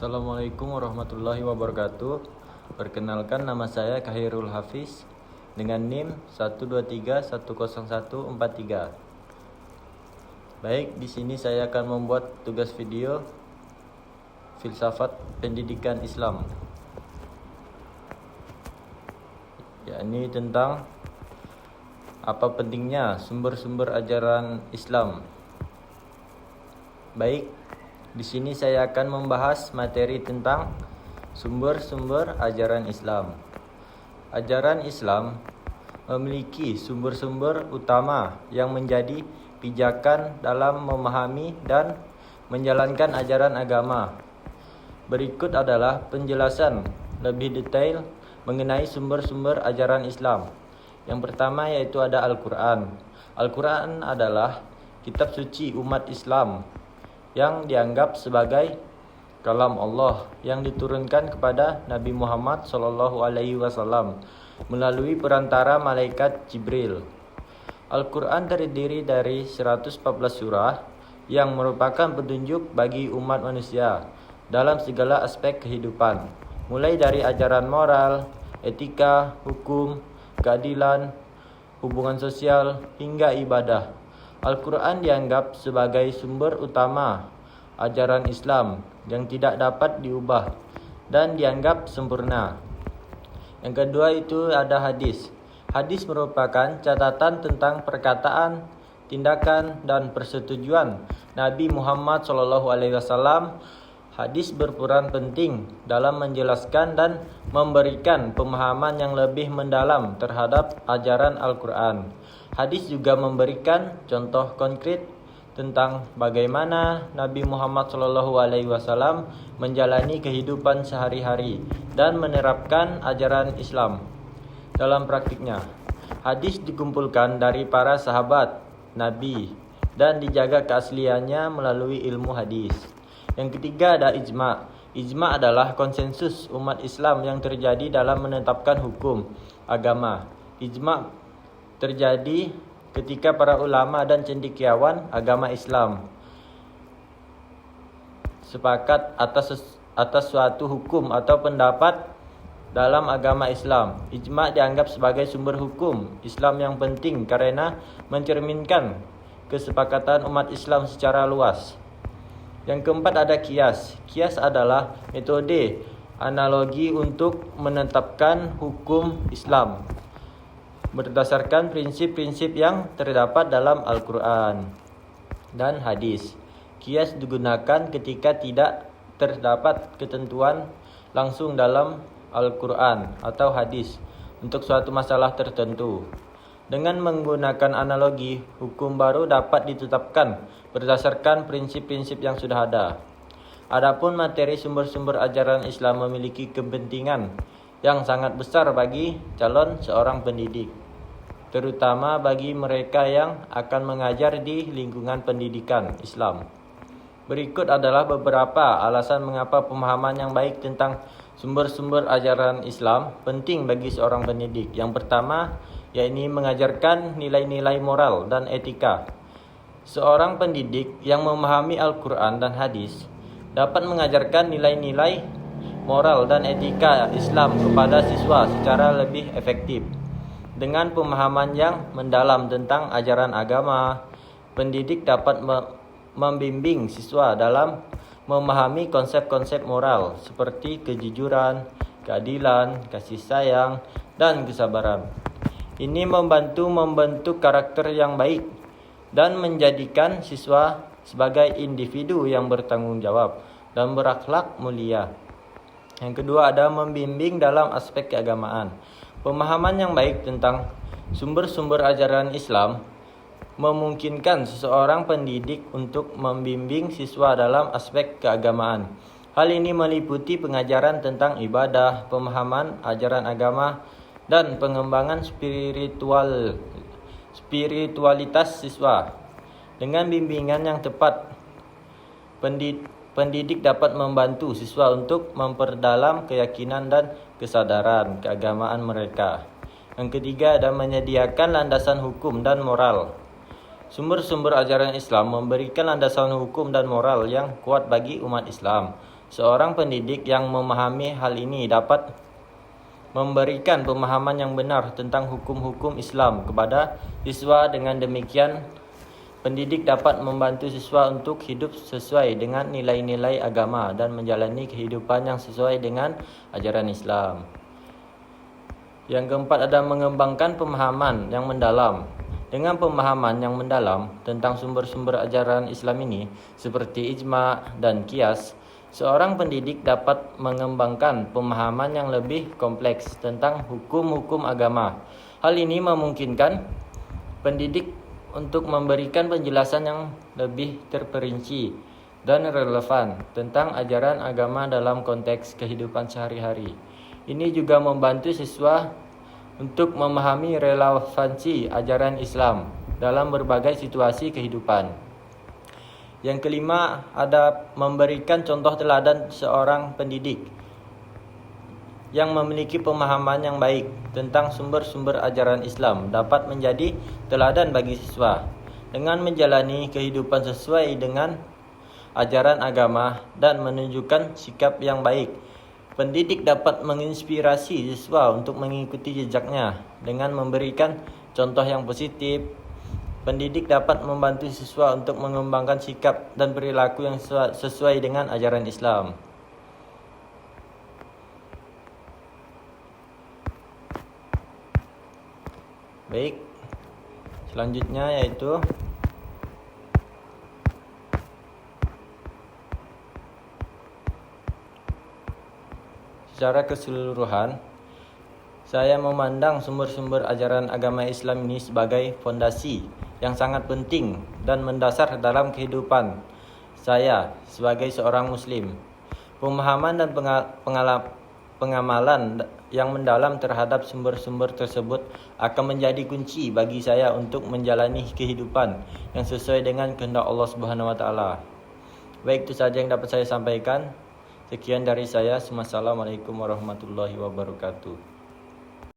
Assalamualaikum warahmatullahi wabarakatuh. Perkenalkan, nama saya Kahirul Hafiz dengan NIM 123101143. Baik, di sini saya akan membuat tugas video filsafat pendidikan Islam, yakni tentang apa pentingnya sumber-sumber ajaran Islam. Baik, di sini saya akan membahas materi tentang sumber-sumber ajaran Islam. Ajaran Islam memiliki sumber-sumber utama yang menjadi pijakan dalam memahami dan menjalankan ajaran agama. Berikut adalah penjelasan lebih detail mengenai sumber-sumber ajaran Islam. Yang pertama yaitu ada Al-Quran. Al-Quran adalah kitab suci umat Islam yang dianggap sebagai kalam Allah yang diturunkan kepada Nabi Muhammad SAW melalui perantara malaikat Jibril. Al-Quran terdiri dari 114 surah yang merupakan petunjuk bagi umat manusia dalam segala aspek kehidupan, mulai dari ajaran moral, etika, hukum, keadilan, hubungan sosial, hingga ibadah. Al-Quran dianggap sebagai sumber utama ajaran Islam yang tidak dapat diubah dan dianggap sempurna. Yang kedua itu ada hadis. Hadis merupakan catatan tentang perkataan, tindakan, dan persetujuan Nabi Muhammad SAW. Hadis berperan penting dalam menjelaskan dan memberikan pemahaman yang lebih mendalam terhadap ajaran Al-Quran. Hadis juga memberikan contoh konkret tentang bagaimana Nabi Muhammad SAW menjalani kehidupan sehari-hari dan menerapkan ajaran Islam dalam praktiknya. Hadis dikumpulkan dari para sahabat Nabi dan dijaga keasliannya melalui ilmu hadis. Yang ketiga ada ijma'. Ijma' adalah konsensus umat Islam yang terjadi dalam menetapkan hukum agama. Ijma' terjadi ketika para ulama dan cendekiawan agama Islam sepakat atas suatu hukum atau pendapat dalam agama Islam. Ijma' dianggap sebagai sumber hukum Islam yang penting karena mencerminkan kesepakatan umat Islam secara luas. Yang keempat ada kias. Kias adalah metode analogi untuk menetapkan hukum Islam berdasarkan prinsip-prinsip yang terdapat dalam Al-Quran dan hadis. Kias digunakan ketika tidak terdapat ketentuan langsung dalam Al-Quran atau hadis untuk suatu masalah tertentu. Dengan menggunakan analogi, hukum baru dapat ditetapkan berdasarkan prinsip-prinsip yang sudah ada. Adapun materi sumber-sumber ajaran Islam memiliki kepentingan yang sangat besar bagi calon seorang pendidik, terutama bagi mereka yang akan mengajar di lingkungan pendidikan Islam. Berikut adalah beberapa alasan mengapa pemahaman yang baik tentang sumber-sumber ajaran Islam penting bagi seorang pendidik. Yang pertama, yakni mengajarkan nilai-nilai moral dan etika. Seorang pendidik yang memahami Al-Quran dan hadis dapat mengajarkan nilai-nilai moral dan etika Islam kepada siswa secara lebih efektif. Dengan pemahaman yang mendalam tentang ajaran agama, pendidik dapat membimbing siswa dalam memahami konsep-konsep moral seperti kejujuran, keadilan, kasih sayang, dan kesabaran. Ini membantu membentuk karakter yang baik dan menjadikan siswa sebagai individu yang bertanggung jawab dan berakhlak mulia. Yang kedua ada membimbing dalam aspek keagamaan. Pemahaman yang baik tentang sumber-sumber ajaran Islam memungkinkan seseorang pendidik untuk membimbing siswa dalam aspek keagamaan. Hal ini meliputi pengajaran tentang ibadah, pemahaman ajaran agama, dan pengembangan spiritualitas siswa. Dengan bimbingan yang tepat, pendidik dapat membantu siswa untuk memperdalam keyakinan dan kesadaran keagamaan mereka. Yang ketiga ada menyediakan landasan hukum dan moral. Sumber-sumber ajaran Islam memberikan landasan hukum dan moral yang kuat bagi umat Islam. Seorang pendidik yang memahami hal ini dapat memberikan pemahaman yang benar tentang hukum-hukum Islam kepada siswa. Dengan demikian, pendidik dapat membantu siswa untuk hidup sesuai dengan nilai-nilai agama dan menjalani kehidupan yang sesuai dengan ajaran Islam. Yang keempat ada mengembangkan pemahaman yang mendalam. Dengan pemahaman yang mendalam tentang sumber-sumber ajaran Islam ini, seperti ijma dan qiyas, seorang pendidik dapat mengembangkan pemahaman yang lebih kompleks tentang hukum-hukum agama. Hal ini memungkinkan pendidik untuk memberikan penjelasan yang lebih terperinci dan relevan tentang ajaran agama dalam konteks kehidupan sehari-hari. Ini juga membantu siswa untuk memahami relevansi ajaran Islam dalam berbagai situasi kehidupan. Yang kelima ada memberikan contoh teladan. Seorang pendidik yang memiliki pemahaman yang baik tentang sumber-sumber ajaran Islam dapat menjadi teladan bagi siswa dengan menjalani kehidupan sesuai dengan ajaran agama dan menunjukkan sikap yang baik. Pendidik dapat menginspirasi siswa untuk mengikuti jejaknya dengan memberikan contoh yang positif. Pendidik dapat membantu siswa untuk mengembangkan sikap dan perilaku yang sesuai dengan ajaran Islam. Baik, selanjutnya yaitu secara keseluruhan, saya memandang sumber-sumber ajaran agama Islam ini sebagai fondasi yang sangat penting dan mendasar dalam kehidupan saya sebagai seorang Muslim. Pemahaman dan pengamalan yang mendalam terhadap sumber-sumber tersebut akan menjadi kunci bagi saya untuk menjalani kehidupan yang sesuai dengan kehendak Allah Subhanahu wa taala. Baik, itu saja yang dapat saya sampaikan. Sekian dari saya. Wassalamualaikum warahmatullahi wabarakatuh.